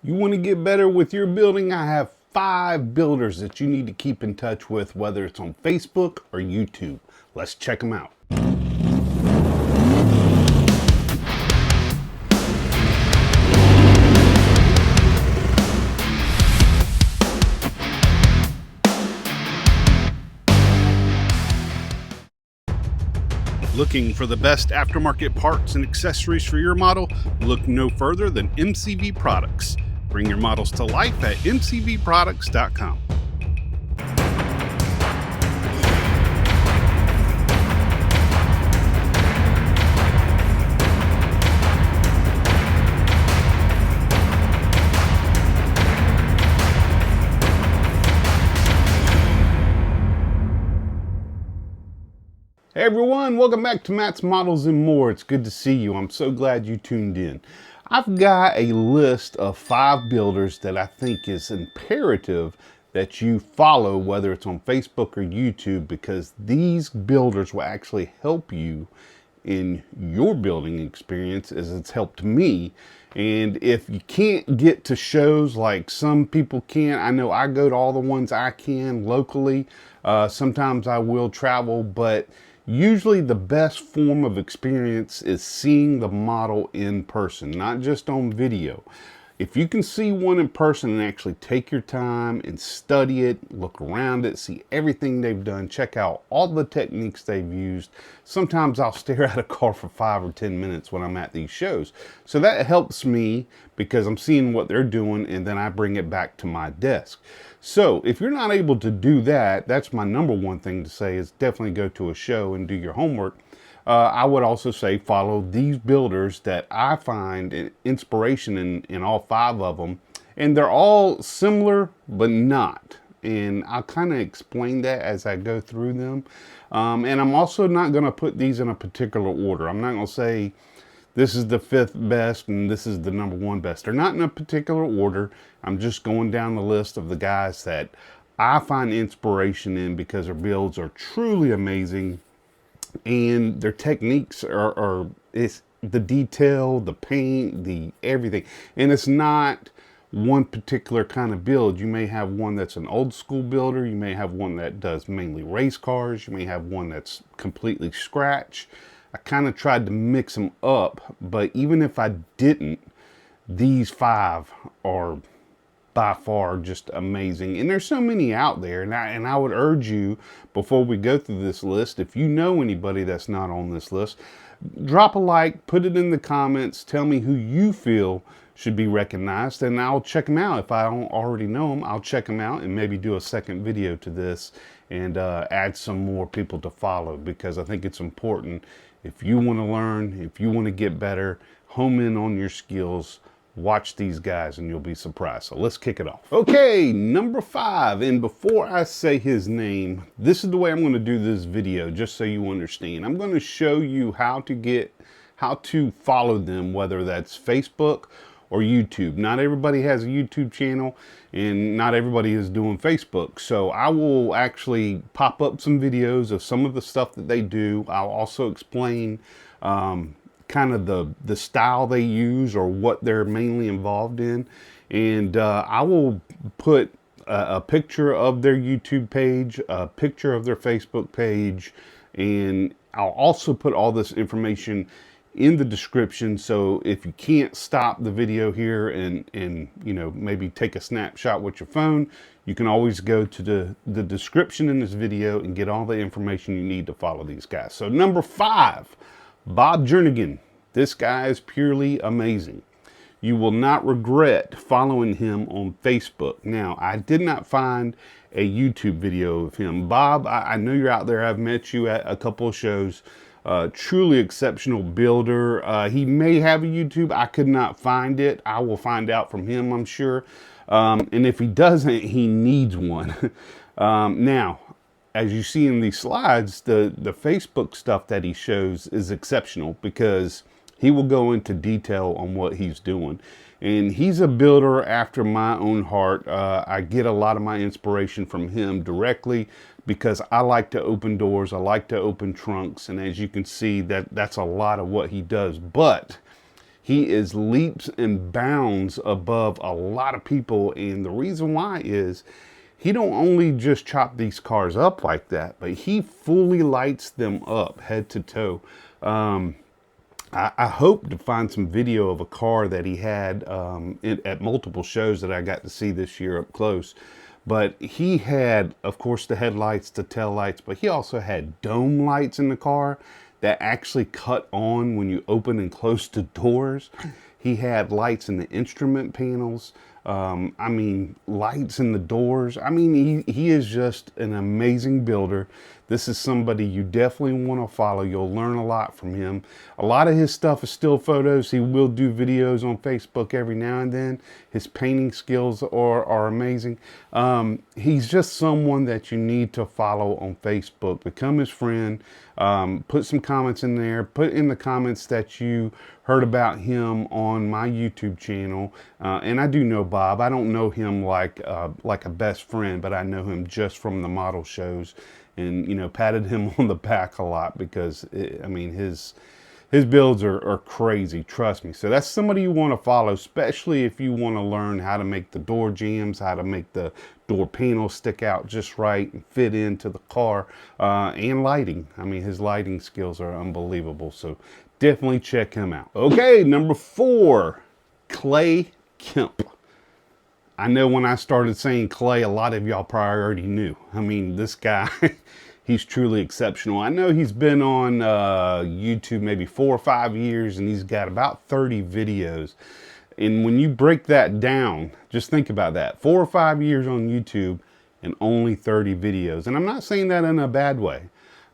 You want to get better with your building? I have 5 builders that you need to keep in touch with, whether it's on Facebook or YouTube. Let's check them out. Looking for the best aftermarket parts and accessories for your model? Look no further than MCV Products. Bring your models to life at mcvproducts.com. Hey everyone, welcome back to Matt's Models and More. It's good to see you. I'm so glad you tuned in. I've got a list of 5 builders that I think is imperative that you follow, whether it's on Facebook or YouTube, because these builders will actually help you in your building experience as it's helped me. And if you can't get to shows like some people can, I know I go to all the ones I can locally. Sometimes I will travel, but usually the best form of experience is seeing the model in person, not just on video. If you can see one in person and actually take your time and study it, look around it, see everything they've done, check out all the techniques they've used. Sometimes I'll stare at a car for 5 or 10 minutes when I'm at these shows. So that helps me because I'm seeing what they're doing and then I bring it back to my desk. So if you're not able to do that, that's my number one thing to say is definitely go to a show and do your homework. I would also say follow these builders that I find inspiration in all 5 of them. And they're all similar, but not. And I'll kind of explain that as I go through them. And I'm also not going to put these in a particular order. I'm not going to say this is the 5th best and this is the number 1 best. They're not in a particular order. I'm just going down the list of the guys that I find inspiration in because their builds are truly amazing. And their techniques it's the detail, the paint, the everything. And it's not one particular kind of build. You may have one that's an old school builder. You may have one that does mainly race cars. You may have one that's completely scratch. I kind of tried to mix them up, but even if I didn't, these 5 are by far just amazing. And there's so many out there, and I would urge you, before we go through this list, if you know anybody that's not on this list, drop a like, put it in the comments, tell me who you feel should be recognized, and I'll check them out. If I don't already know them, I'll check them out and maybe do a second video to this and add some more people to follow, because I think it's important. If you want to learn, if you want to get better, home in on your skills, watch these guys and you'll be surprised. So let's kick it off. Okay, number 5. And before I say his name, this is the way I'm going to do this video, just so you understand. I'm going to show you how to follow them, whether that's Facebook or YouTube. Not everybody has a YouTube channel and not everybody is doing Facebook. So I will actually pop up some videos of some of the stuff that they do. I'll also explain kind of the style they use or what they're mainly involved in. And I will put a picture of their YouTube page, a picture of their Facebook page, and I'll also put all this information in the description. So if you can't stop the video here and you know, maybe take a snapshot with your phone, you can always go to the description in this video and get all the information you need to follow these guys. So number 5, Bob Jernigan. This guy is purely amazing. You will not regret following him on Facebook. Now, I did not find a YouTube video of him. Bob, I know you're out there. I've met you at a couple of shows. Truly exceptional builder. He may have a YouTube. I could not find it. I will find out from him, I'm sure. And if he doesn't, he needs one. Now, as you see in these slides, the Facebook stuff that he shows is exceptional because he will go into detail on what he's doing. And he's a builder after my own heart. I get a lot of my inspiration from him directly because I like to open doors. I like to open trunks. And as you can see, that's a lot of what he does. But He is leaps and bounds above a lot of people. And the reason why is he don't only just chop these cars up like that, but he fully lights them up head to toe. I hope to find some video of a car that he had at multiple shows that I got to see this year up close. But he had, of course, the headlights, the tail lights, but he also had dome lights in the car that actually cut on when you open and close the doors. He had lights in the instrument panels. I mean, lights in the doors. I mean, he is just an amazing builder. This is somebody you definitely want to follow. You'll learn a lot from him. A lot of his stuff is still photos. He will do videos on Facebook every now and then. His painting skills are amazing. He's just someone that you need to follow on Facebook. Become his friend. Put some comments in there. Put in the comments that you heard about him on my YouTube channel. And I do know Bob. I don't know him like a best friend, but I know him just from the model shows. And, you know, patted him on the back a lot because, I mean, his builds are crazy, trust me. So that's somebody you want to follow, especially if you want to learn how to make the door jambs, how to make the door panels stick out just right and fit into the car, and lighting. I mean, his lighting skills are unbelievable. So definitely check him out. Okay, number 4, Clay Kemp. I know when I started saying Clay, a lot of y'all probably already knew. I mean, this guy, he's truly exceptional. I know he's been on YouTube maybe 4 or 5 years, and he's got about 30 videos. And when you break that down, just think about that. 4 or 5 years on YouTube and only 30 videos. And I'm not saying that in a bad way.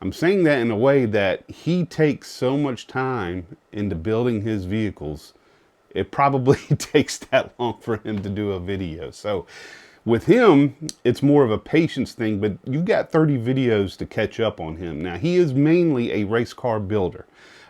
I'm saying that in a way that he takes so much time into building his vehicles. It probably takes that long for him to do a video. So with him, it's more of a patience thing, but you've got 30 videos to catch up on him. Now, he is mainly a race car builder.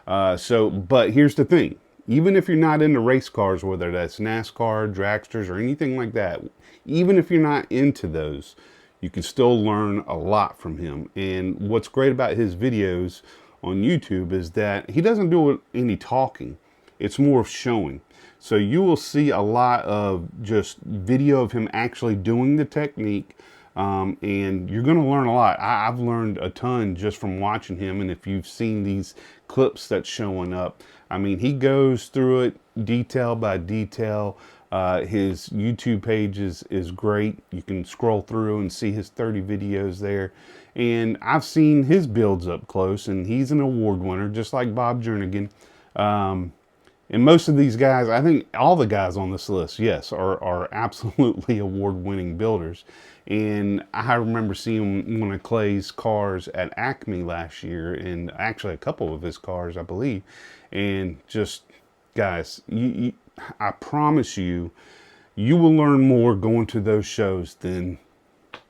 But here's the thing. Even if you're not into race cars, whether that's NASCAR, dragsters, or anything like that, even if you're not into those, you can still learn a lot from him. And what's great about his videos on YouTube is that he doesn't do any talking. It's more of showing. So you will see a lot of just video of him actually doing the technique, and you're going to learn a lot. I've learned a ton just from watching him, and if you've seen these clips that's showing up, I mean, he goes through it detail by detail. His YouTube page is great. You can scroll through and see his 30 videos there. And I've seen his builds up close, and he's an award winner, just like Bob Jernigan. And most of these guys, I think all the guys on this list, yes, are absolutely award-winning builders. And I remember seeing one of Clay's cars at Acme last year, and actually a couple of his cars, I believe. And just, guys, I promise you, you will learn more going to those shows than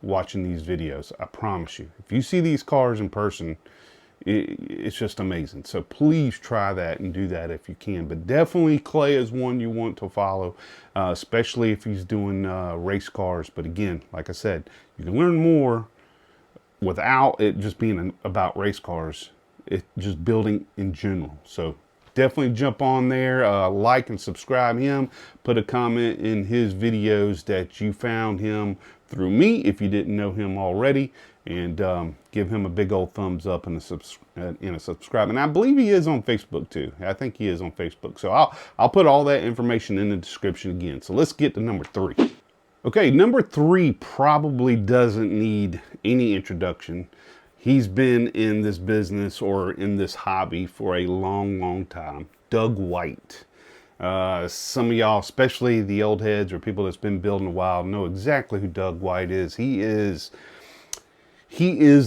watching these videos. I promise you. If you see these cars in person, it's just amazing. So please try that and do that if you can. But definitely Clay is one you want to follow, especially if he's doing race cars. But again, like I said, you can learn more without it just being about race cars. It's just building in general. So definitely jump on there, like and subscribe him. Put a comment in his videos that you found him through me if you didn't know him already. And give him a big old thumbs up and a subscribe. And I believe he is on Facebook too. I think he is on Facebook. So I'll put all that information in the description again. So let's get to number 3. Okay, number 3 probably doesn't need any introduction. He's been in this business or in this hobby for a long, long time. Doug White. Some of y'all, especially the old heads or people that's been building a while, know exactly who Doug White is. He is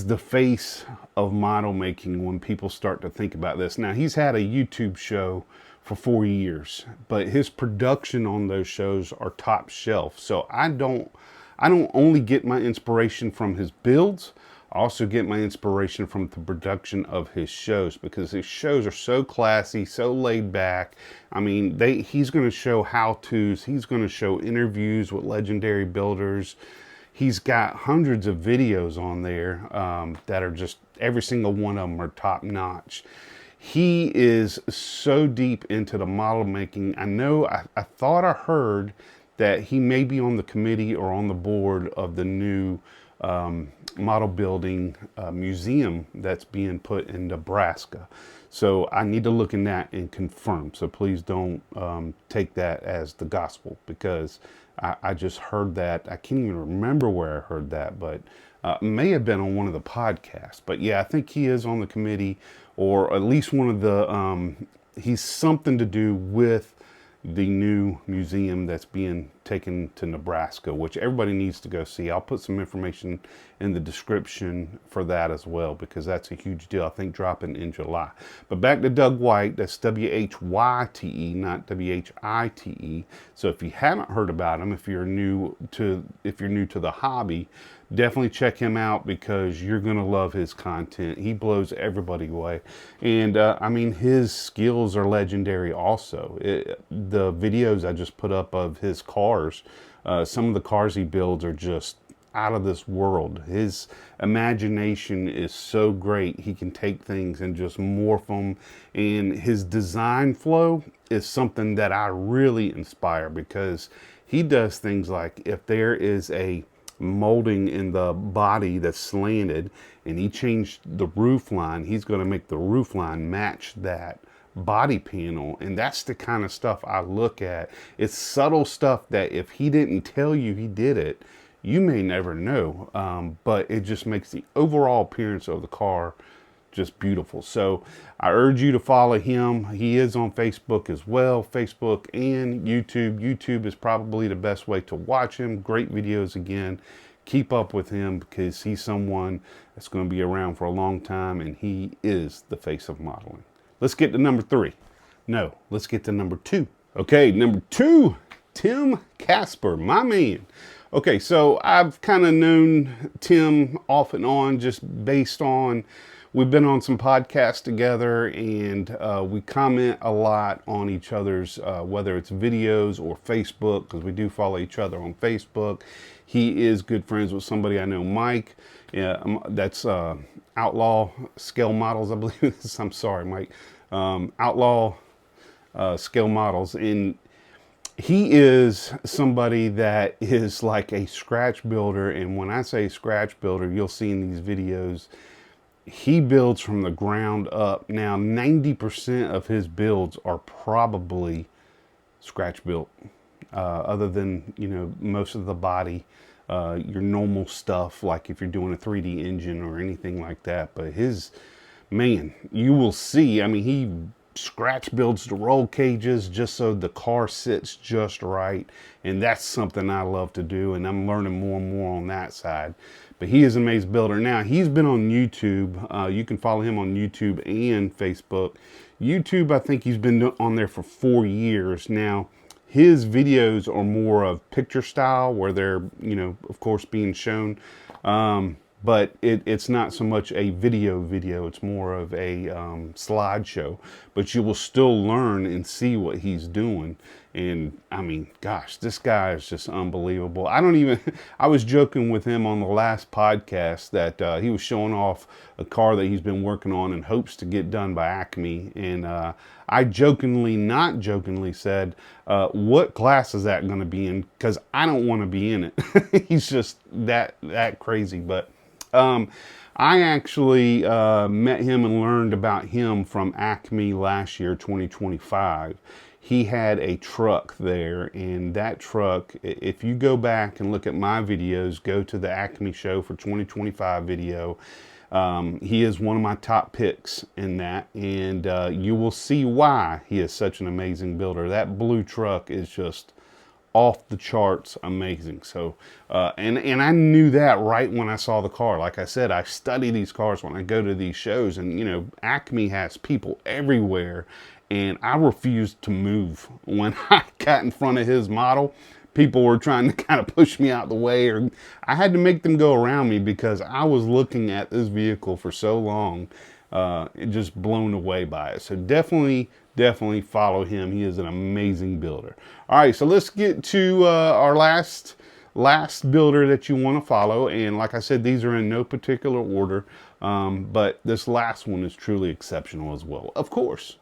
the face of model making when people start to think about this. Now, he's had a YouTube show for 4 years, but his production on those shows are top shelf. So I don't only get my inspiration from his builds, I also get my inspiration from the production of his shows, because his shows are so classy, so laid back. I mean, he's going to show how-tos, he's going to show interviews with legendary builders. He's got hundreds of videos on there that are just, every single one of them are top notch. he is so deep into the model making. I know, I thought I heard that he may be on the committee or on the board of the new model building museum that's being put in Nebraska. So I need to look in that and confirm. So please don't take that as the gospel, because I just heard that. I can't even remember where I heard that, but may have been on one of the podcasts. But yeah, I think he is on the committee, or at least one of the, he's something to do with the new museum that's being taken to Nebraska, which everybody needs to go see. I'll put some information in the description for that as well, because that's a huge deal. I think dropping in July. But back to Doug White, that's W-H-Y-T-E, not W-H-I-T-E. So if you haven't heard about him, if you're new to the hobby, definitely check him out, because you're going to love his content. He blows everybody away. And I mean, his skills are legendary also. The videos I just put up of his cars, some of the cars he builds are just out of this world. His imagination is so great. He can take things and just morph them. And his design flow is something that I really inspire, because he does things like, if there is a molding in the body that's slanted and he changed the roof line, he's going to make the roof line match that body panel. And that's the kind of stuff I look at. It's subtle stuff that if he didn't tell you he did it, you may never know, but it just makes the overall appearance of the car just beautiful. So I urge you to follow him. He is on Facebook as well, Facebook and YouTube. YouTube is probably the best way to watch him. Great videos again. Keep up with him, because he's someone that's going to be around for a long time, and he is the face of modeling. Let's get to number 3. No, let's get to number 2. Okay, number 2, Tim Casper, my man. Okay, so I've kind of known Tim off and on, just based on, we've been on some podcasts together, and we comment a lot on each other's, whether it's videos or Facebook, because we do follow each other on Facebook. He is good friends with somebody I know, Mike. Yeah, that's Outlaw Scale Models, I believe it is. I'm sorry, Mike. Outlaw Scale Models. And he is somebody that is like a scratch builder. And when I say scratch builder, you'll see in these videos, he builds from the ground up. Now, 90% of his builds are probably scratch built, other than, you know, most of the body, your normal stuff, like if you're doing a 3D engine or anything like that. But his, man, you will see, I mean, he scratch builds the roll cages just so the car sits just right. And that's something I love to do, and I'm learning more and more on that side. But he is an amazing builder. Now, he's been on YouTube. You can follow him on YouTube and Facebook. YouTube, I think he's been on there for 4 years. Now, his videos are more of picture style, where they're, you know, of course, being shown. But it's not so much a video. It's more of a slideshow. But you will still learn and see what he's doing. And I mean, gosh, this guy is just unbelievable. I was joking with him on the last podcast that he was showing off a car that he's been working on and hopes to get done by Acme. And I not jokingly said, what class is that going to be in? Because I don't want to be in it. He's just that crazy. But I actually met him and learned about him from Acme last year, 2025. He had a truck there, and that truck, if you go back and look at my videos, go to the Acme show for 2025 video, he is one of my top picks in that, and you will see why he is such an amazing builder. That blue truck is just off the charts amazing. So and I knew that right when I saw the car. Like I said, I study these cars when I go to these shows, and you know, Acme has people everywhere, and I refused to move. When I got in front of his model, people were trying to kind of push me out the way, or I had to make them go around me, because I was looking at this vehicle for so long, just blown away by it. So definitely follow him. He is an amazing builder. All right, so let's get to our last builder that you want to follow. And like I said, these are in no particular order. But this last one is truly exceptional as well, of course.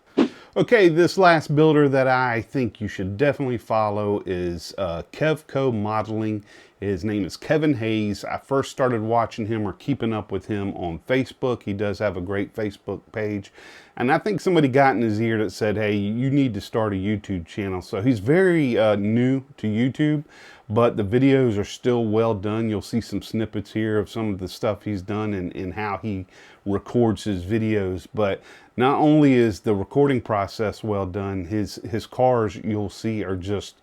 Okay, this last builder that I think you should definitely follow is Kevco Modeling. His name is Kevin Hayes. I first started watching him or keeping up with him on Facebook. He does have a great Facebook page. And I think somebody got in his ear that said, hey, you need to start a YouTube channel. So he's very new to YouTube, but the videos are still well done. You'll see some snippets here of some of the stuff he's done and how he records his videos. But not only is the recording process well done, his cars you'll see are just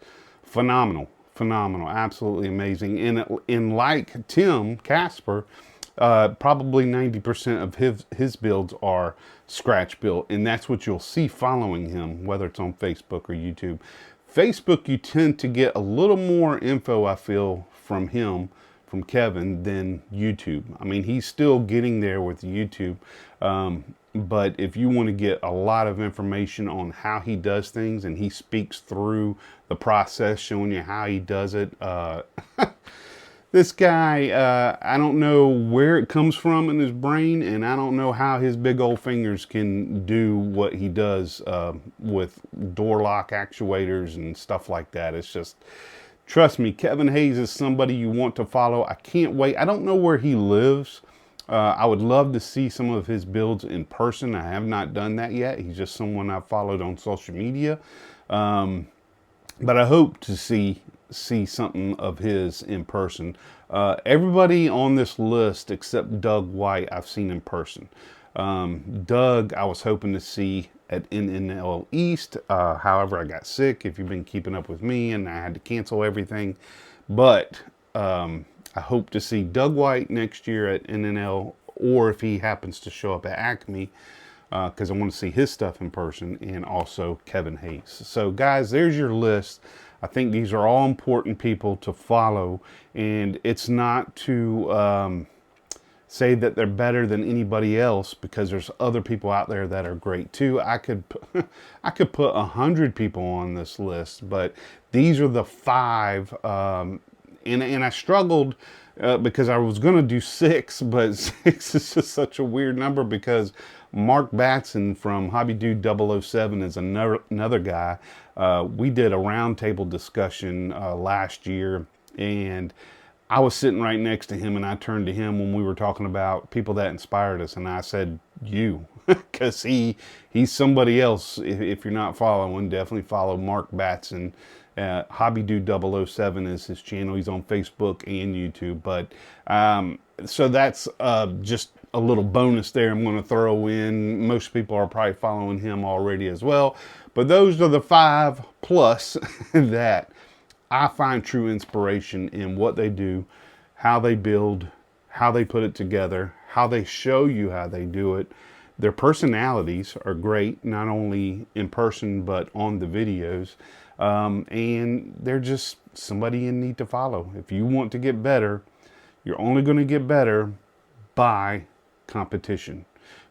phenomenal, absolutely amazing. And like Tim Casper, probably 90% of his builds are scratch built, and that's what you'll see following him, whether it's on Facebook or YouTube. Facebook, you tend to get a little more info, I feel, from him, from Kevin, than YouTube. I mean, he's still getting there with YouTube, but if you want to get a lot of information on how he does things, and he speaks through the process, showing you how he does it, this guy, I don't know where it comes from in his brain, and I don't know how his big old fingers can do what he does with door lock actuators and stuff like that. It's just, trust me, Kevin Hayes is somebody you want to follow. I can't wait. I don't know where he lives. I would love to see some of his builds in person. I have not done that yet. He's just someone I've followed on social media. But I hope to see something of his in person. Everybody on this list except Doug White I've seen in person. Doug I was hoping to see at NNL East. However, I got sick, if you've been keeping up with me, and I had to cancel everything. But I hope to see Doug White next year at NNL, or if he happens to show up at Acme, because I want to see his stuff in person, and also Kevin Hayes. So guys, there's your list. I think these are all important people to follow, and it's not to say that they're better than anybody else, because there's other people out there that are great too. I could put 100 people on this list, but these are the 5, and I struggled because I was going to do 6, but 6 is just such a weird number, because Mark Batson from Hobby Dude 007 is another guy. We did a roundtable discussion last year, and I was sitting right next to him, and I turned to him when we were talking about people that inspired us, and I said, you, because he's somebody else. If you're not following, definitely follow Mark Batson. Hobby Dude 007 is his channel. He's on Facebook and YouTube. But so that's just a little bonus there I'm going to throw in. Most people are probably following him already as well. But those are the 5 plus that I find true inspiration in what they do, how they build, how they put it together, how they show you how they do it. Their personalities are great, not only in person, but on the videos. And they're just somebody you need to follow. If you want to get better, you're only going to get better by competition.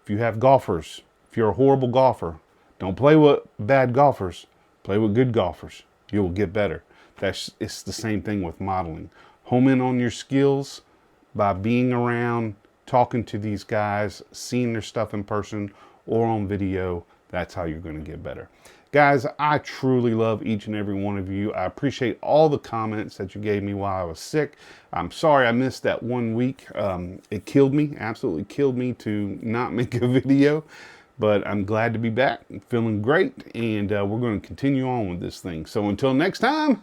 If you have golfers, if you're a horrible golfer, don't play with bad golfers, play with good golfers. You will get better. It's the same thing with modeling. Home in on your skills by being around, talking to these guys, seeing their stuff in person or on video. That's how you're going to get better. Guys, I truly love each and every one of you. I appreciate all the comments that you gave me while I was sick. I'm sorry I missed that 1 week. It killed me, absolutely killed me to not make a video. But I'm glad to be back, feeling great, and we're going to continue on with this thing. So until next time,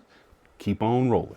keep on rolling.